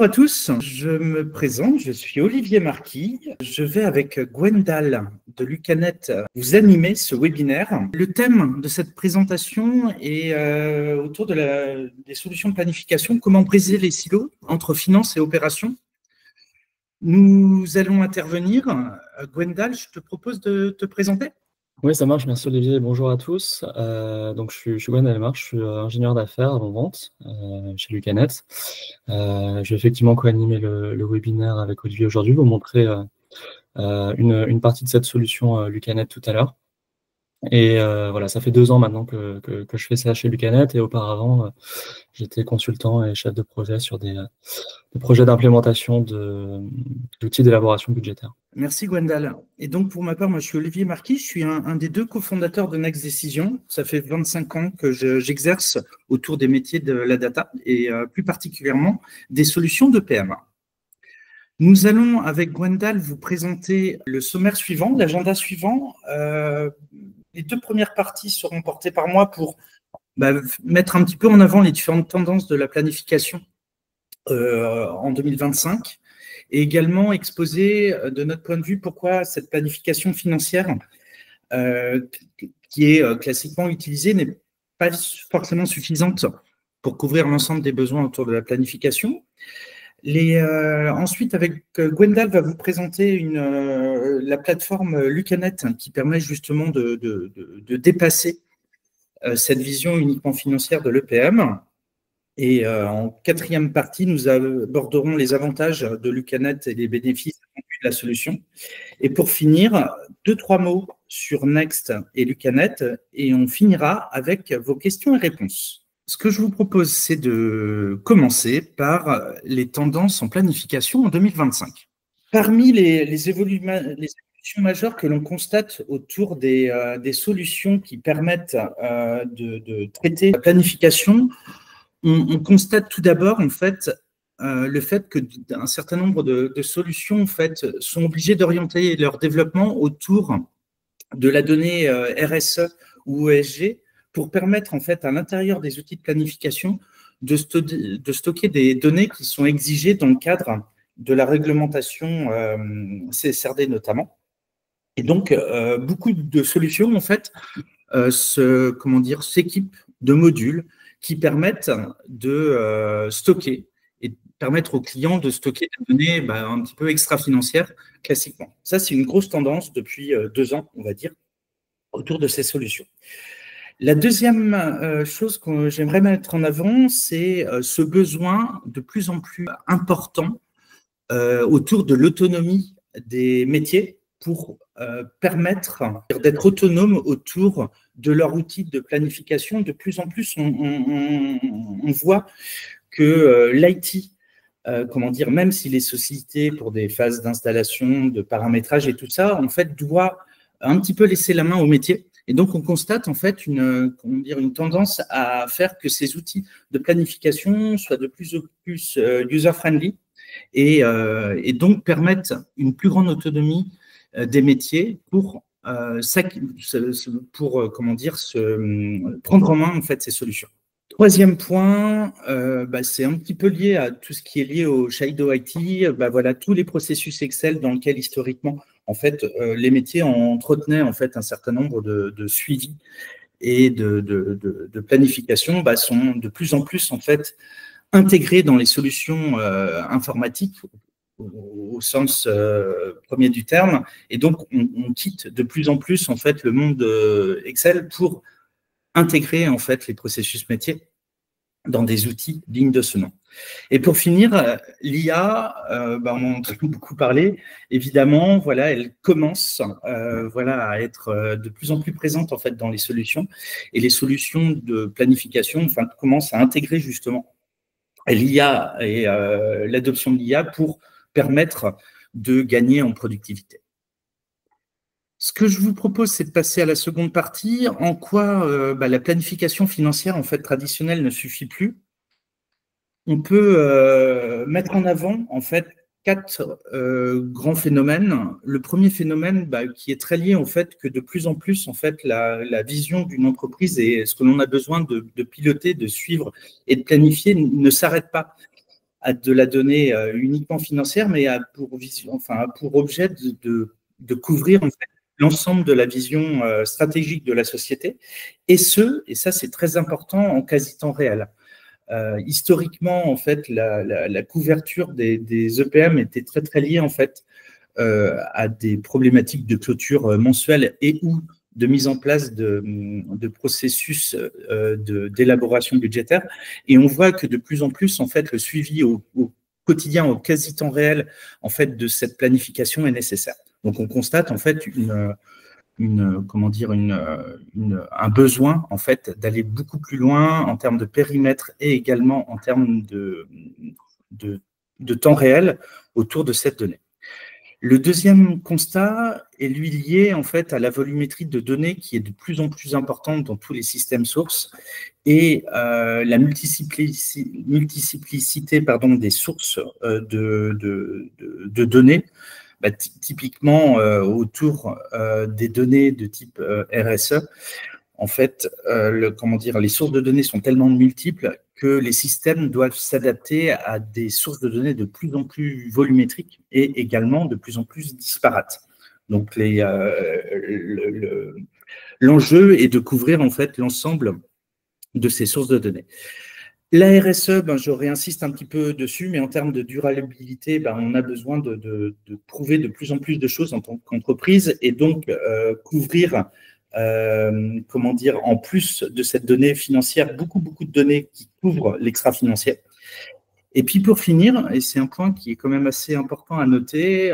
Bonjour à tous, je me présente, je suis Olivier Marquis. Je vais avec Gwendal de Lucanet vous animer ce webinaire. Le thème de cette présentation est autour des solutions de planification, comment briser les silos entre finance et opération. Nous allons intervenir. Gwendal, je te propose de te présenter. Oui, ça marche. Merci Olivier. Bonjour à tous. Donc, je suis Gwendal Elmar, je suis ingénieur d'affaires avant-vente chez Lucanet. Je vais effectivement co-animer le webinaire avec Olivier aujourd'hui, vous montrer une partie de cette solution Lucanet tout à l'heure. Et voilà, ça fait 2 ans maintenant que je fais ça chez Lucanet, et auparavant, j'étais consultant et chef de projet sur des projets d'implémentation d'outils d'élaboration budgétaire. Merci Gwendal. Et donc pour ma part, moi je suis Olivier Marquis, je suis un des 2 cofondateurs de Next Decision. Ça fait 25 ans que j'exerce autour des métiers de la data et plus particulièrement des solutions de PMA. Nous allons avec Gwendal vous présenter le sommaire suivant, l'agenda suivant. Les 2 premières parties seront portées par moi pour mettre un petit peu en avant les différentes tendances de la planification en 2025. Et également exposer de notre point de vue pourquoi cette planification financière qui est classiquement utilisée n'est pas forcément suffisante pour couvrir l'ensemble des besoins autour de la planification. Ensuite, avec Gwendal va vous présenter la plateforme Lucanet qui permet justement de dépasser cette vision uniquement financière de l'EPM. Et en 4e partie, nous aborderons les avantages de Lucanet et les bénéfices de la solution. Et pour finir, 2-3 mots sur Next et Lucanet, et on finira avec vos questions et réponses. Ce que je vous propose, c'est de commencer par les tendances en planification en 2025. Parmi les évolutions majeures que l'on constate autour des solutions qui permettent de traiter la planification, on constate tout d'abord en fait le fait qu'un certain nombre de solutions en fait sont obligées d'orienter leur développement autour de la donnée RSE ou ESG pour permettre en fait à l'intérieur des outils de planification de stocker des données qui sont exigées dans le cadre de la réglementation CSRD notamment. Et donc beaucoup de solutions en fait s'équipent de modules qui permettent de stocker et permettre aux clients de stocker des données un petit peu extra-financières classiquement. Ça, c'est une grosse tendance depuis 2 ans, on va dire, autour de ces solutions. La deuxième chose que j'aimerais mettre en avant, c'est ce besoin de plus en plus important autour de l'autonomie des métiers pour permettre d'être autonome autour de leur outil de planification. De plus en plus, on voit que l'IT, même s'il est sollicité pour des phases d'installation, de paramétrage et tout ça, en fait, doit un petit peu laisser la main au métier. Et donc, on constate en fait une tendance à faire que ces outils de planification soient de plus en plus user-friendly et donc permettent une plus grande autonomie des métiers pour prendre en main en fait ces solutions. Troisième point, c'est un petit peu lié à tout ce qui est lié au Shadow IT. Voilà, tous les processus Excel dans lesquels historiquement en fait les métiers entretenaient en fait un certain nombre de suivis et de planification sont de plus en plus en fait intégrés dans les solutions informatiques au sens premier du terme, et donc on quitte de plus en plus en fait le monde Excel pour intégrer en fait les processus métiers dans des outils dignes de ce nom. Et pour finir, l'IA, on en a entendu beaucoup parler. Évidemment, voilà, elle commence à être de plus en plus présente en fait dans les solutions, et les solutions de planification commencent à intégrer justement l'IA et l'adoption de l'IA pour permettre de gagner en productivité. Ce que je vous propose, c'est de passer à la seconde partie, en quoi la planification financière en fait traditionnelle ne suffit plus. On peut mettre en avant en fait 4 grands phénomènes. Le premier phénomène qui est très lié au fait que de plus en plus en fait la vision d'une entreprise et ce que l'on a besoin de piloter, de suivre et de planifier ne s'arrête pas de la donnée uniquement financière, mais a pour objet de couvrir en fait, l'ensemble de la vision stratégique de la société, et ça c'est très important, en quasi-temps réel. Historiquement, en fait, la couverture des EPM était très très liée en fait à des problématiques de clôture mensuelle et ou de mise en place de processus d'élaboration budgétaire. Et on voit que de plus en plus, en fait, le suivi au quotidien, au quasi-temps réel, en fait, de cette planification est nécessaire. Donc, on constate, en fait, un besoin, en fait, d'aller beaucoup plus loin en termes de périmètre et également en termes de temps réel autour de cette donnée. Le deuxième constat est lui lié en fait à la volumétrie de données qui est de plus en plus importante dans tous les systèmes sources et la multiplicité des sources de données, typiquement autour des données de type RSE. En fait, les sources de données sont tellement multiples que les systèmes doivent s'adapter à des sources de données de plus en plus volumétriques et également de plus en plus disparates. Donc, l'enjeu est de couvrir en fait l'ensemble de ces sources de données. La RSE, je réinsiste un petit peu dessus, mais en termes de durabilité, on a besoin de prouver de plus en plus de choses en tant qu'entreprise et donc couvrir en plus de cette donnée financière, beaucoup de données qui couvrent l'extra-financier. Et puis pour finir, et c'est un point qui est quand même assez important à noter,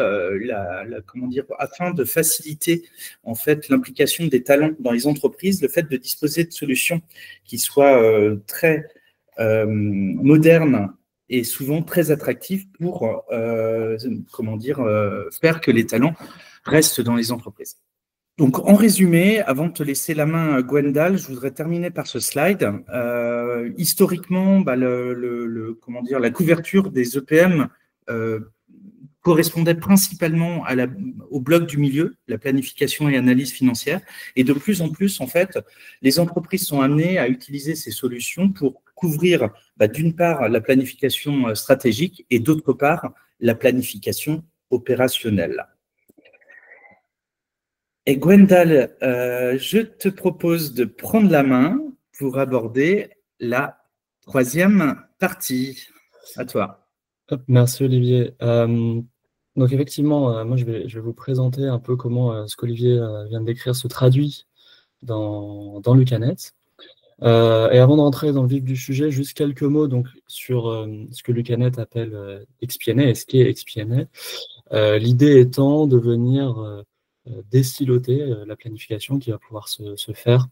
afin de faciliter en fait l'implication des talents dans les entreprises, le fait de disposer de solutions qui soient très modernes et souvent très attractives pour faire que les talents restent dans les entreprises. Donc, en résumé, avant de te laisser la main, Gwendal, je voudrais terminer par ce slide. Historiquement, la couverture des EPM correspondait principalement au bloc du milieu, la planification et analyse financière. Et de plus en plus, en fait, les entreprises sont amenées à utiliser ces solutions pour couvrir, d'une part, la planification stratégique et d'autre part, la planification opérationnelle. Et Gwendal, je te propose de prendre la main pour aborder la troisième partie. À toi. Merci Olivier. Donc effectivement, moi je vais vous présenter un peu comment ce qu'Olivier vient de décrire se traduit dans Lucanet. Et avant d'entrer dans le vif du sujet, juste quelques mots donc, sur ce que Lucanet appelle XP&A et ce qu'est XP&A. L'idée étant de venir désiloter la planification qui va pouvoir se faire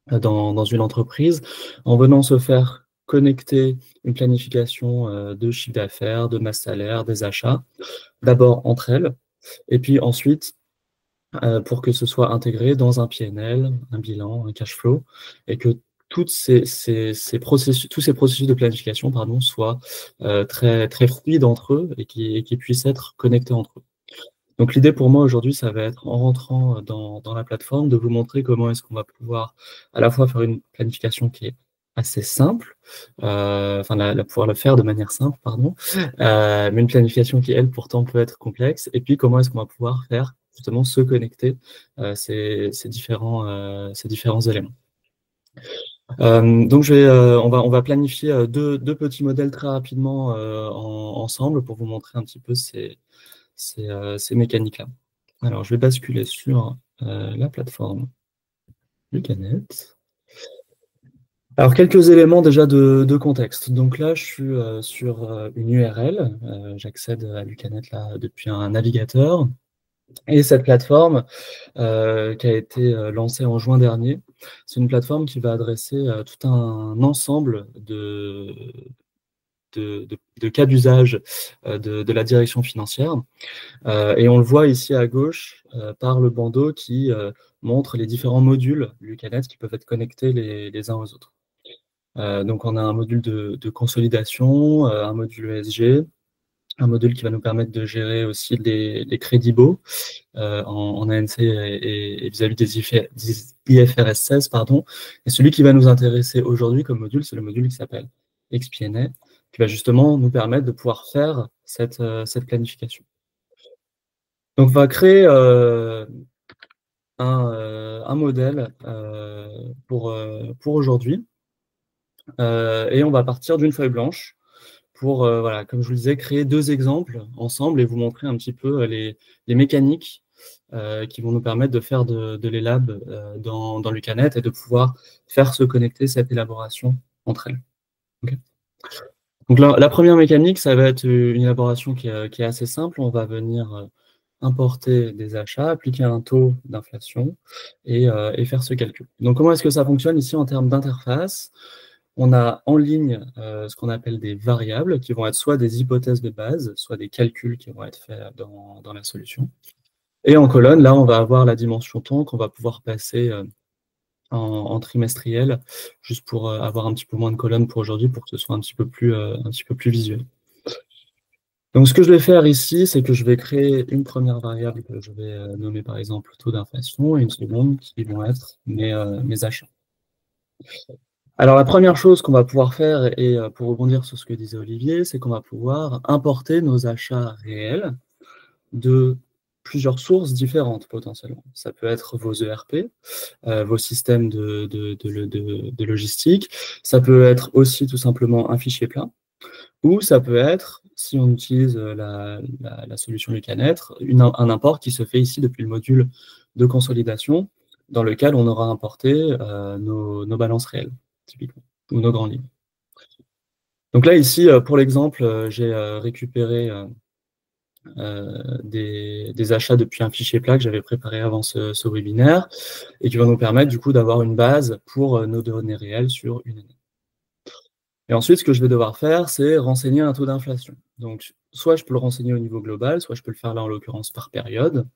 dans une entreprise en venant se faire connecter une planification de chiffre d'affaires, de masse salaire, des achats, d'abord entre elles, et puis ensuite pour que ce soit intégré dans un PNL, un bilan, un cash flow, et que tous ces processus de planification soient très, très fluides entre eux et qui puissent être connectés entre eux. Donc l'idée pour moi aujourd'hui, ça va être en rentrant dans la plateforme, de vous montrer comment est-ce qu'on va pouvoir à la fois faire une planification qui est assez simple, pouvoir le faire de manière simple, mais une planification qui, elle, pourtant peut être complexe, et puis comment est-ce qu'on va pouvoir faire justement se connecter ces différents éléments. Donc on va planifier deux petits modèles très rapidement ensemble pour vous montrer un petit peu ces mécaniques-là. Alors, je vais basculer sur la plateforme Lucanet. Alors, quelques éléments déjà de contexte. Donc là, je suis sur une URL. J'accède à Lucanet là, depuis un navigateur. Et cette plateforme, qui a été lancée en juin dernier, c'est une plateforme qui va adresser tout un ensemble de cas d'usage de la direction financière. Et on le voit ici à gauche par le bandeau qui montre les différents modules Lucanet qui peuvent être connectés les uns aux autres. Donc on a un module de consolidation, un module ESG, un module qui va nous permettre de gérer aussi les crédits baux en ANC et vis-à-vis des IFRS 16, pardon. Et celui qui va nous intéresser aujourd'hui comme module, c'est le module qui s'appelle XP&A, qui va justement nous permettre de pouvoir faire cette planification. Donc, on va créer un modèle pour aujourd'hui. Et on va partir d'une feuille blanche pour, voilà, comme je vous le disais, créer 2 exemples ensemble et vous montrer un petit peu les mécaniques qui vont nous permettre de faire de l'élab dans Lucanet et de pouvoir faire se connecter cette élaboration entre elles. Okay. Donc la première mécanique, ça va être une élaboration qui est assez simple. On va venir importer des achats, appliquer un taux d'inflation et faire ce calcul. Donc comment est-ce que ça fonctionne ici en termes d'interface? On a en ligne ce qu'on appelle des variables qui vont être soit des hypothèses de base, soit des calculs qui vont être faits dans la solution. Et en colonne, là, on va avoir la dimension temps qu'on va pouvoir passer en trimestriel, juste pour avoir un petit peu moins de colonnes pour aujourd'hui, pour que ce soit un petit peu plus visuel. Donc, ce que je vais faire ici, c'est que je vais créer une première variable que je vais nommer par exemple taux d'inflation et une seconde qui vont être mes achats. Alors, la première chose qu'on va pouvoir faire, et pour rebondir sur ce que disait Olivier, c'est qu'on va pouvoir importer nos achats réels de plusieurs sources différentes potentiellement. Ça peut être vos ERP, vos systèmes de logistique, ça peut être aussi tout simplement un fichier plat, ou ça peut être, si on utilise la solution Lucanet, un import qui se fait ici depuis le module de consolidation, dans lequel on aura importé nos balances réelles, typiquement, ou nos grandes lignes. Donc là, ici, pour l'exemple, j'ai récupéré des achats depuis un fichier plat que j'avais préparé avant ce webinaire et qui va nous permettre du coup d'avoir une base pour nos données réelles sur une année. Et ensuite, ce que je vais devoir faire, c'est renseigner un taux d'inflation. Donc, soit je peux le renseigner au niveau global, soit je peux le faire là en l'occurrence par période.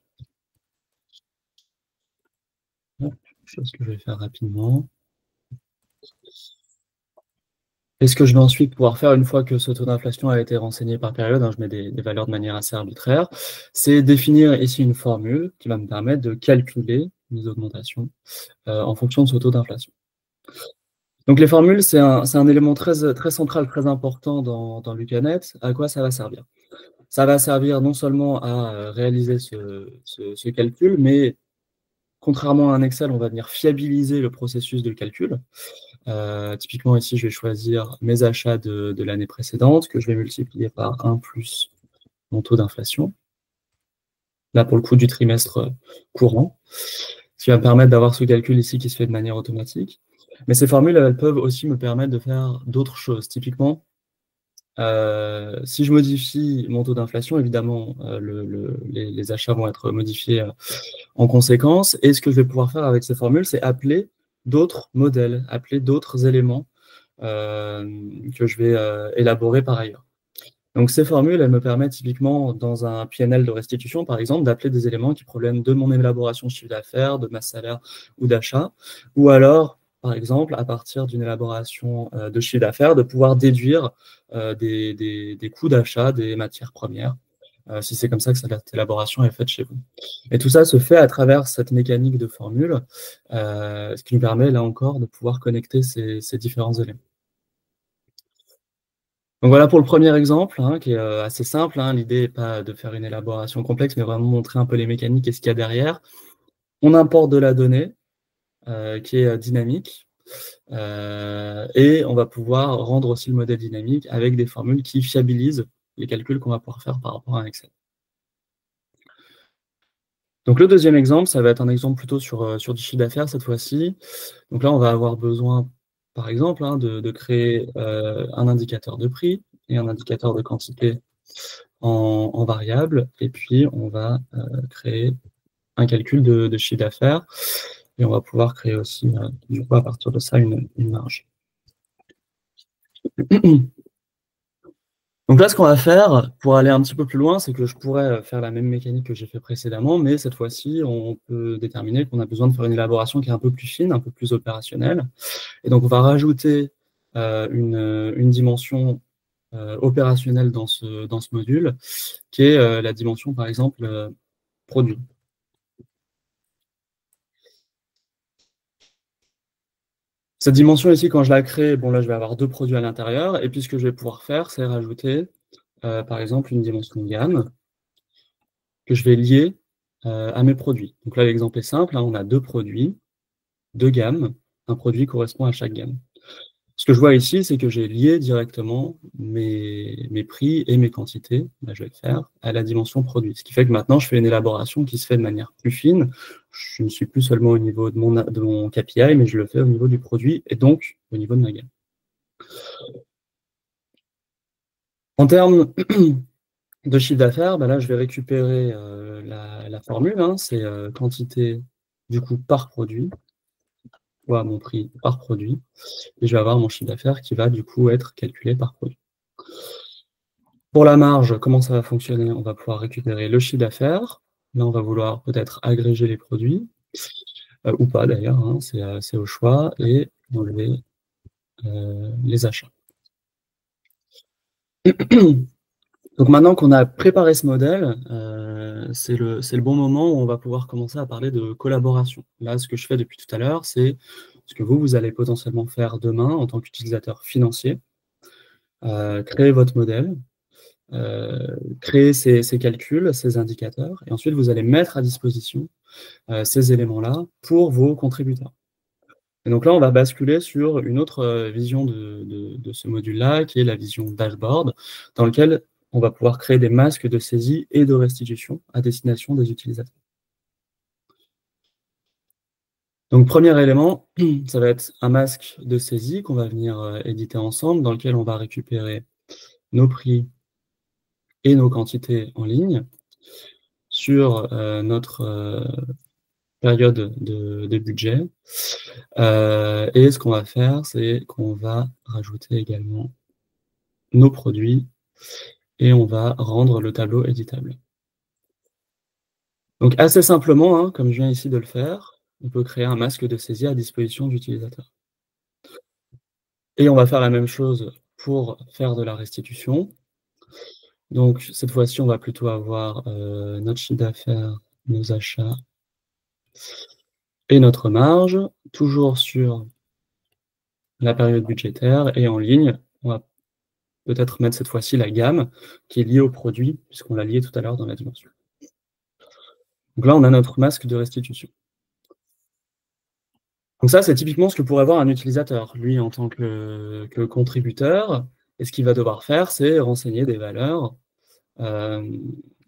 Chose que je vais faire rapidement. Et ce que je vais ensuite pouvoir faire, une fois que ce taux d'inflation a été renseigné par période, je mets des valeurs de manière assez arbitraire, c'est définir ici une formule qui va me permettre de calculer mes augmentations en fonction de ce taux d'inflation. Donc les formules, c'est un élément très central, très important dans Lucanet. À quoi ça va servir? Ça va servir non seulement à réaliser ce calcul, mais contrairement à un Excel, on va venir fiabiliser le processus de calcul. Typiquement, ici, je vais choisir mes achats de l'année précédente, que je vais multiplier par 1 plus mon taux d'inflation. Là, pour le coup, du trimestre courant. Ce qui va me permettre d'avoir ce calcul ici qui se fait de manière automatique. Mais ces formules, elles peuvent aussi me permettre de faire d'autres choses. Typiquement, si je modifie mon taux d'inflation, évidemment, les achats vont être modifiés en conséquence. Et ce que je vais pouvoir faire avec ces formules, c'est appeler d'autres modèles, appeler d'autres éléments que je vais élaborer par ailleurs. Donc ces formules, elles me permettent typiquement dans un PNL de restitution, par exemple, d'appeler des éléments qui proviennent de mon élaboration chiffre d'affaires, de masse salaire ou d'achat, ou alors, par exemple, à partir d'une élaboration de chiffre d'affaires, de pouvoir déduire des coûts d'achat des matières premières, si c'est comme ça que cette élaboration est faite chez vous. Et tout ça se fait à travers cette mécanique de formule, ce qui nous permet, là encore, de pouvoir connecter ces différents éléments. Donc voilà pour le premier exemple, qui est assez simple. L'idée n'est pas de faire une élaboration complexe, mais vraiment montrer un peu les mécaniques et ce qu'il y a derrière. On importe de la donnée qui est dynamique, et on va pouvoir rendre aussi le modèle dynamique avec des formules qui fiabilisent les calculs qu'on va pouvoir faire par rapport à un Excel. Donc le deuxième exemple, ça va être un exemple plutôt sur du chiffre d'affaires cette fois-ci. Donc là, on va avoir besoin, par exemple, de créer un indicateur de prix et un indicateur de quantité en variable. Et puis, on va créer un calcul de chiffre d'affaires. Et on va pouvoir créer aussi, du coup, à partir de ça, une marge. Donc là, ce qu'on va faire, pour aller un petit peu plus loin, c'est que je pourrais faire la même mécanique que j'ai fait précédemment, mais cette fois-ci, on peut déterminer qu'on a besoin de faire une élaboration qui est un peu plus fine, un peu plus opérationnelle. Et donc, on va rajouter une dimension opérationnelle dans ce module, qui est la dimension, par exemple, produit. Cette dimension ici, quand je la crée, bon là je vais avoir 2 produits à l'intérieur, et puis ce que je vais pouvoir faire, c'est rajouter, par exemple, une dimension gamme que je vais lier à mes produits. Donc là, l'exemple est simple, hein, on a 2 produits, 2 gammes, un produit correspond à chaque gamme. Ce que je vois ici, c'est que j'ai lié directement mes prix et mes quantités, là, je vais le faire, à la dimension produit. Ce qui fait que maintenant, je fais une élaboration qui se fait de manière plus fine. Je ne suis plus seulement au niveau de mon KPI, mais je le fais au niveau du produit et donc au niveau de ma gamme. En termes de chiffre d'affaires, là, je vais récupérer la formule, hein, c'est quantité du coup par produit, fois mon prix par produit, et je vais avoir mon chiffre d'affaires qui va du coup être calculé par produit. Pour la marge, comment ça va fonctionner? On va pouvoir récupérer le chiffre d'affaires. Là, on va vouloir peut-être agréger les produits, ou pas d'ailleurs, hein, c'est au choix, et enlever les achats. Donc maintenant qu'on a préparé ce modèle, c'est le bon moment où on va pouvoir commencer à parler de collaboration. Là, ce que je fais depuis tout à l'heure, c'est ce que vous allez potentiellement faire demain en tant qu'utilisateur financier. Créer votre modèle, créer ces calculs, ces indicateurs, et ensuite vous allez mettre à disposition ces éléments-là pour vos contributeurs. Et donc là, on va basculer sur une autre vision de ce module-là, qui est la vision dashboard, dans lequel on va pouvoir créer des masques de saisie et de restitution à destination des utilisateurs. Donc, premier élément, ça va être un masque de saisie qu'on va venir éditer ensemble, dans lequel on va récupérer nos prix et nos quantités en ligne sur notre période de budget. Et ce qu'on va faire, c'est qu'on va rajouter également nos produits et on va rendre le tableau éditable. Donc assez simplement, hein, comme je viens ici de le faire, on peut créer un masque de saisie à disposition d'utilisateur. Et on va faire la même chose pour faire de la restitution. Donc cette fois-ci, on va plutôt avoir notre chiffre d'affaires, nos achats et notre marge, toujours sur la période budgétaire et en ligne. On va peut-être mettre cette fois-ci la gamme qui est liée au produit, puisqu'on l'a lié tout à l'heure dans la dimension. Donc là, on a notre masque de restitution. Donc ça, c'est typiquement ce que pourrait voir un utilisateur. Lui, en tant que contributeur, et ce qu'il va devoir faire, c'est renseigner des valeurs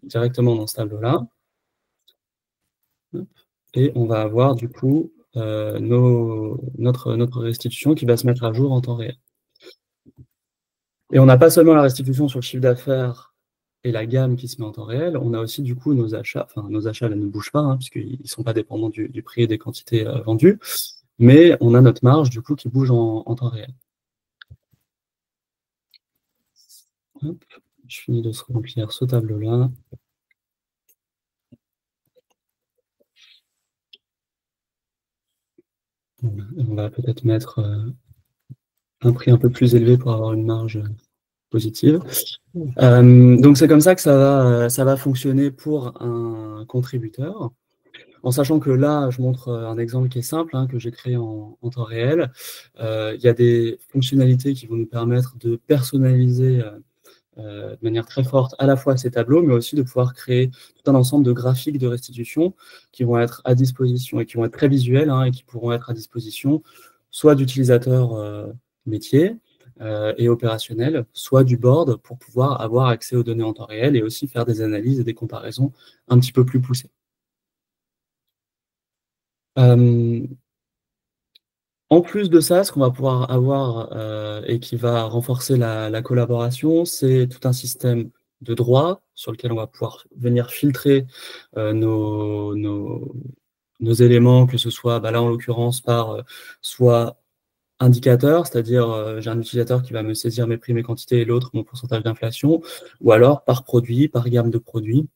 directement dans ce tableau-là. Et on va avoir du coup notre restitution qui va se mettre à jour en temps réel. Et on n'a pas seulement la restitution sur le chiffre d'affaires et la gamme qui se met en temps réel, on a aussi du coup nos achats. Enfin, nos achats là, ne bougent pas, hein, puisqu'ils ne sont pas dépendants du prix et des quantités vendues, mais on a notre marge du coup qui bouge en temps réel. Hop, je finis de se remplir ce tableau-là. On va peut-être mettre un prix un peu plus élevé pour avoir une marge positive. Donc c'est comme ça que ça va fonctionner pour un contributeur. En sachant que là, je montre un exemple qui est simple, hein, que j'ai créé en temps réel. Il y a des fonctionnalités qui vont nous permettre de personnaliser de manière très forte à la fois ces tableaux, mais aussi de pouvoir créer tout un ensemble de graphiques de restitution qui vont être à disposition et qui vont être très visuels, hein, et qui pourront être à disposition soit d'utilisateurs métiers et opérationnels, soit du board pour pouvoir avoir accès aux données en temps réel et aussi faire des analyses et des comparaisons un petit peu plus poussées. En plus de ça, ce qu'on va pouvoir avoir et qui va renforcer la collaboration, c'est tout un système de droits sur lequel on va pouvoir venir filtrer nos éléments, que ce soit, là en l'occurrence, par soit indicateur, c'est-à-dire j'ai un utilisateur qui va me saisir mes prix, mes quantités et l'autre mon pourcentage d'inflation, ou alors par produit, par gamme de produits.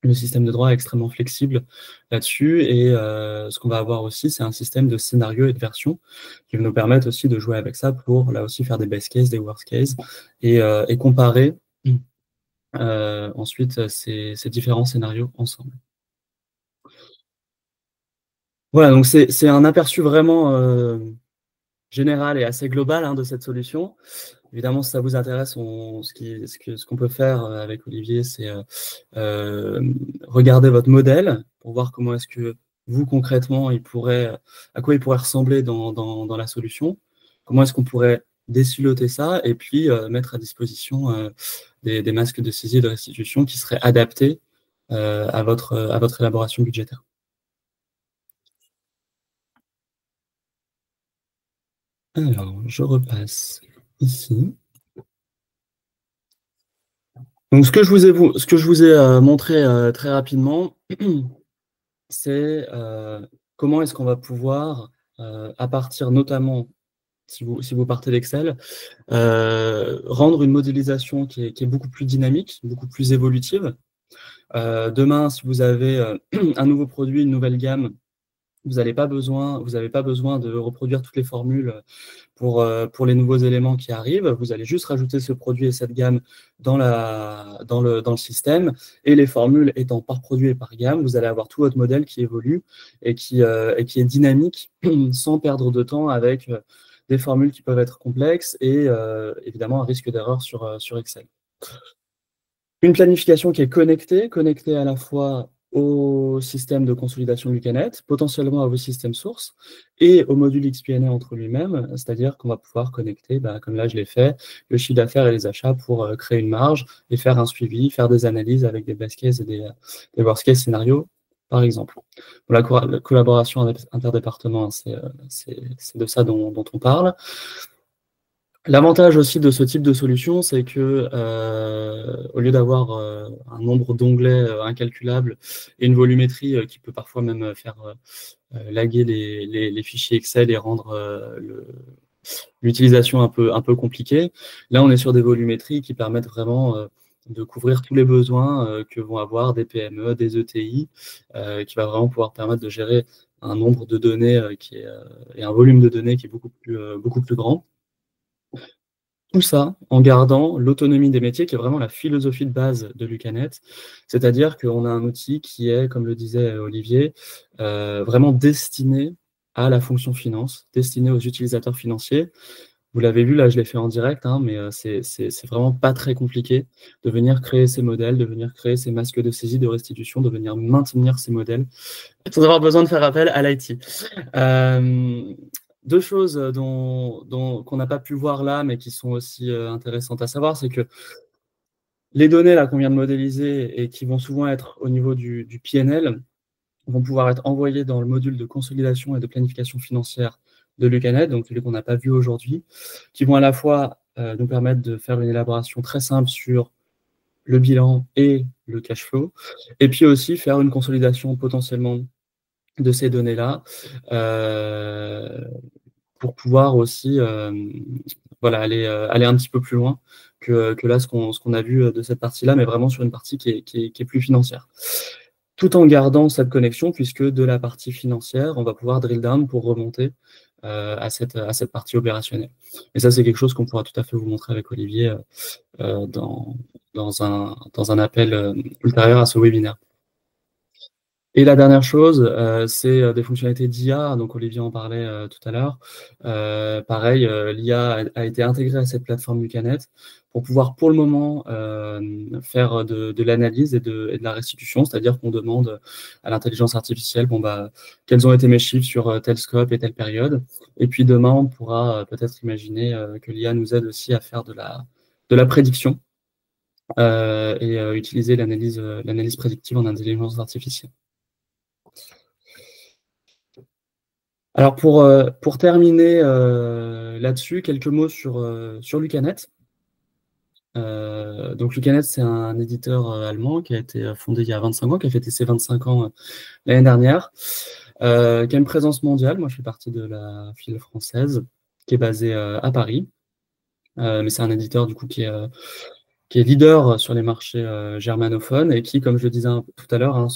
Le système de droit est extrêmement flexible là-dessus et ce qu'on va avoir aussi, c'est un système de scénario et de version qui va nous permettre aussi de jouer avec ça pour là aussi faire des best case, des worst case et comparer ensuite ces différents scénarios ensemble. Voilà, donc c'est un aperçu vraiment générale et assez globale hein, de cette solution. Évidemment, si ça vous intéresse, ce qu'on peut faire avec Olivier, c'est regarder votre modèle pour voir comment est-ce que vous, concrètement, à quoi il pourrait ressembler dans la solution, comment est-ce qu'on pourrait désiloter ça et puis mettre à disposition des masques de saisie et de restitution qui seraient adaptés à votre élaboration budgétaire. Alors, je repasse ici. Donc, ce que je vous ai montré très rapidement, c'est comment est-ce qu'on va pouvoir, à partir notamment, si vous partez d'Excel, rendre une modélisation qui est beaucoup plus dynamique, beaucoup plus évolutive. Demain, si vous avez un nouveau produit, une nouvelle gamme, vous n'avez pas besoin de reproduire toutes les formules pour les nouveaux éléments qui arrivent. Vous allez juste rajouter ce produit et cette gamme dans le système. Et les formules étant par produit et par gamme, vous allez avoir tout votre modèle qui évolue et qui est dynamique sans perdre de temps avec des formules qui peuvent être complexes et évidemment un risque d'erreur sur Excel. Une planification qui est connectée à la fois au système de consolidation du Canet, potentiellement à vos systèmes sources, et au module XP&A entre lui-même, c'est-à-dire qu'on va pouvoir connecter, comme là je l'ai fait, le chiffre d'affaires et les achats pour créer une marge et faire un suivi, faire des analyses avec des best case et des worst case scénarios, par exemple. Pour la collaboration interdépartement, c'est de ça dont on parle. L'avantage aussi de ce type de solution, c'est que au lieu d'avoir un nombre d'onglets incalculable et une volumétrie qui peut parfois même faire laguer les fichiers Excel et rendre l'utilisation un peu compliquée, là on est sur des volumétries qui permettent vraiment de couvrir tous les besoins que vont avoir des PME, des ETI, qui va vraiment pouvoir permettre de gérer un nombre de données et un volume de données qui est beaucoup plus grand. Tout ça en gardant l'autonomie des métiers, qui est vraiment la philosophie de base de Lucanet, c'est-à-dire qu'on a un outil qui est, comme le disait Olivier, vraiment destiné à la fonction finance, destiné aux utilisateurs financiers. Vous l'avez vu, là je l'ai fait en direct, hein, mais c'est vraiment pas très compliqué de venir créer ces modèles, de venir créer ces masques de saisie, de restitution, de venir maintenir ces modèles, sans avoir besoin de faire appel à l'IT. Deux choses qu'on n'a pas pu voir là, mais qui sont aussi intéressantes à savoir, c'est que les données là qu'on vient de modéliser et qui vont souvent être au niveau du PNL vont pouvoir être envoyées dans le module de consolidation et de planification financière de Lucanet, donc celui qu'on n'a pas vu aujourd'hui, qui vont à la fois nous permettre de faire une élaboration très simple sur le bilan et le cash flow, et puis aussi faire une consolidation potentiellement de ces données-là pour pouvoir aussi aller un petit peu plus loin que là ce qu'on a vu de cette partie-là, mais vraiment sur une partie qui est plus financière. Tout en gardant cette connexion, puisque de la partie financière, on va pouvoir drill down pour remonter à cette partie opérationnelle. Et ça, c'est quelque chose qu'on pourra tout à fait vous montrer avec Olivier dans un appel ultérieur à ce webinaire. Et la dernière chose, c'est des fonctionnalités d'IA, donc Olivier en parlait tout à l'heure. Pareil, l'IA a été intégrée à cette plateforme Lucanet pour pouvoir, pour le moment, faire de l'analyse et de la restitution, c'est-à-dire qu'on demande à l'intelligence artificielle, quels ont été mes chiffres sur tel scope et telle période. Et puis demain, on pourra peut-être imaginer que l'IA nous aide aussi à faire de la prédiction et utiliser l'analyse prédictive en intelligence artificielle. Alors pour terminer là-dessus, quelques mots sur Lucanet. Donc Lucanet, c'est un éditeur allemand qui a été fondé il y a 25 ans, qui a fêté ses 25 ans l'année dernière, qui a une présence mondiale. Moi, je fais partie de la file française, qui est basée à Paris. Mais c'est un éditeur du coup qui est leader sur les marchés germanophones et qui, comme je le disais tout à l'heure,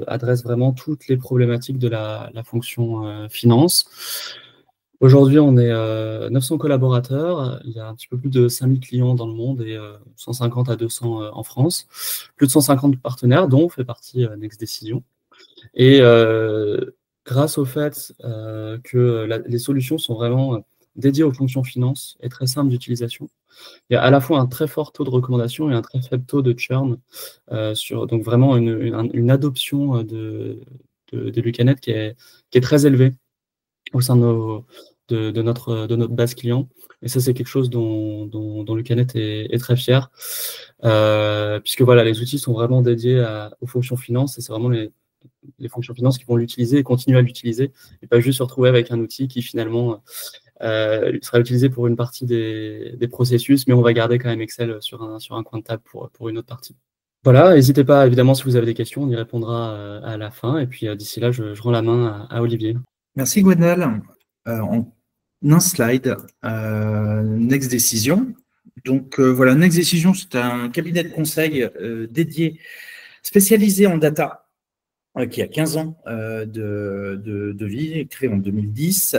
adresse vraiment toutes les problématiques de la fonction finance. Aujourd'hui, on est 900 collaborateurs, il y a un petit peu plus de 5000 clients dans le monde et 150 à 200 en France. Plus de 150 partenaires, dont fait partie Next Decision. Et grâce au fait que les solutions sont vraiment dédié aux fonctions finance et très simple d'utilisation. Il y a à la fois un très fort taux de recommandation et un très faible taux de churn, donc vraiment une adoption de Lucanet qui est très élevée au sein de notre base client. Et ça, c'est quelque chose dont Lucanet est très fier, puisque voilà, les outils sont vraiment dédiés aux fonctions finance, et c'est vraiment les fonctions finance qui vont l'utiliser et continuer à l'utiliser, et pas juste se retrouver avec un outil qui finalement sera utilisé pour une partie des processus, mais on va garder quand même Excel sur un coin de table pour une autre partie. Voilà, n'hésitez pas, évidemment, si vous avez des questions, on y répondra à la fin. Et puis d'ici là, je rends la main à Olivier. Merci Gwendal. En un slide, Next Decision. Donc voilà, Next Decision, c'est un cabinet de conseil dédié, spécialisé en data, qui a 15 ans de vie, créé en 2010.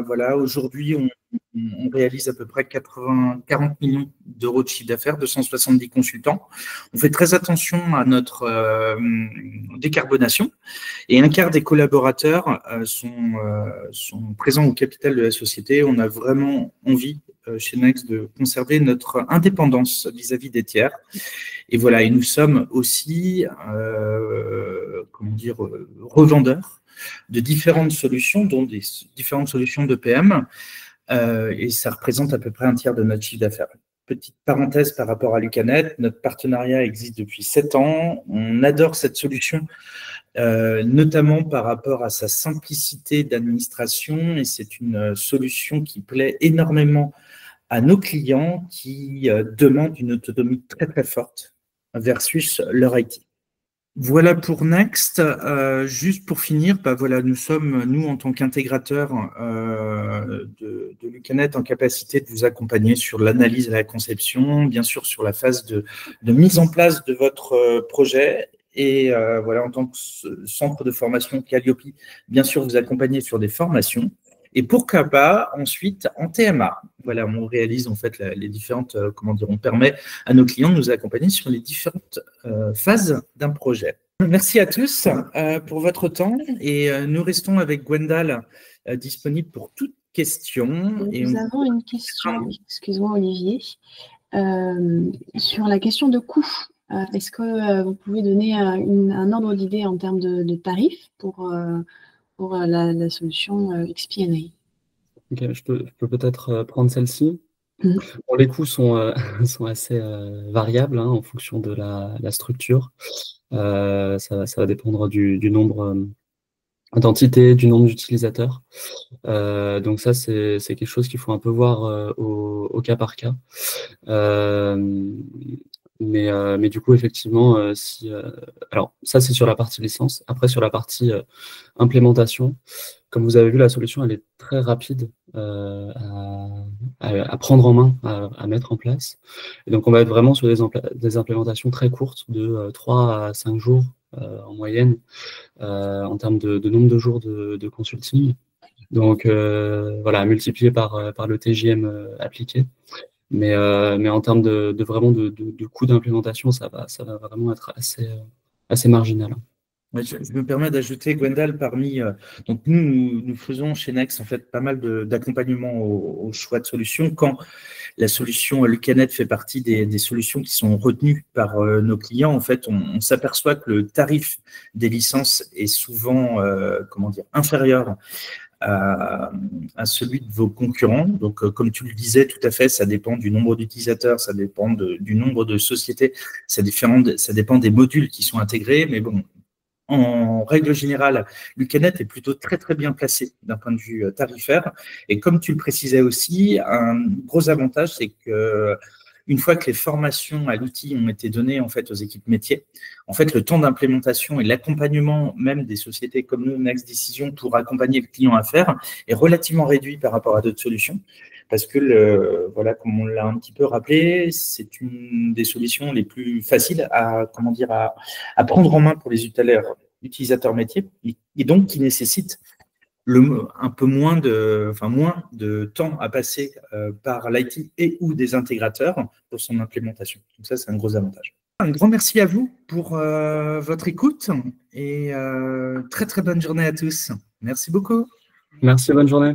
Voilà, aujourd'hui, on réalise à peu près 40 millions d'euros de chiffre d'affaires, 270 consultants. On fait très attention à notre décarbonation, et un quart des collaborateurs sont présents au capital de la société. On a vraiment envie chez Next de conserver notre indépendance vis-à-vis des tiers. Et voilà, et nous sommes aussi, revendeurs de différentes solutions, dont des différentes solutions de PM, et ça représente à peu près un tiers de notre chiffre d'affaires. Petite parenthèse par rapport à Lucanet, notre partenariat existe depuis 7 ans. On adore cette solution, notamment par rapport à sa simplicité d'administration, et c'est une solution qui plaît énormément à nos clients qui demandent une autonomie très très forte versus leur IT. Voilà pour Next. Juste pour finir, voilà, nous sommes, nous, en tant qu'intégrateurs de Lucanet, en capacité de vous accompagner sur l'analyse et la conception, bien sûr sur la phase de mise en place de votre projet. Et voilà, en tant que centre de formation Calliope, bien sûr, vous accompagner sur des formations. Et pourquoi pas ensuite en TMA. Voilà, on réalise en fait les différentes, on permet à nos clients de nous accompagner sur les différentes phases d'un projet. Merci à tous pour votre temps, et nous restons avec Gwendal disponible pour toute question. Nous avons une question, excuse-moi Olivier, sur la question de coût. Est-ce que vous pouvez donner un ordre d'idée en termes de tarifs pour la solution XP&A? Ok, je peux peut-être prendre celle-ci. Bon, les coûts sont assez variables en fonction de la structure. Ça va dépendre du nombre d'entités, du nombre d'utilisateurs. Donc ça, c'est quelque chose qu'il faut un peu voir au cas par cas. Mais du coup, effectivement, alors ça, c'est sur la partie licence. Après, sur la partie implémentation, comme vous avez vu, la solution, elle est très rapide à prendre en main, à mettre en place. Et donc, on va être vraiment sur des implémentations très courtes, de 3 à 5 jours en moyenne, en termes de nombre de jours de consulting. Donc, voilà, multiplié par le TJM appliqué. Mais en termes de coût d'implémentation, ça va vraiment être assez marginal. Je me permets d'ajouter, Gwendal, donc nous faisons chez Next en fait pas mal d'accompagnement au choix de solutions. Quand la solution Lucanet fait partie des solutions qui sont retenues par nos clients, en fait, on s'aperçoit que le tarif des licences est souvent, inférieur à celui de vos concurrents. Donc, comme tu le disais tout à fait, ça dépend du nombre d'utilisateurs, ça dépend du nombre de sociétés, ça dépend des modules qui sont intégrés, mais bon, en règle générale, Lucanet est plutôt très très bien placé d'un point de vue tarifaire. Et comme tu le précisais aussi, un gros avantage, c'est que une fois que les formations à l'outil ont été données en fait aux équipes métiers, en fait le temps d'implémentation et l'accompagnement même des sociétés comme nous, Next Decision, pour accompagner le client à faire, est relativement réduit par rapport à d'autres solutions. Parce que, voilà, comme on l'a un petit peu rappelé, c'est une des solutions les plus faciles à prendre en main pour les utilisateurs métiers, et donc qui nécessite un peu moins de temps à passer par l'IT et ou des intégrateurs pour son implémentation. Donc ça, c'est un gros avantage. Un grand merci à vous pour votre écoute, et très très bonne journée à tous. Merci beaucoup. Merci, bonne journée.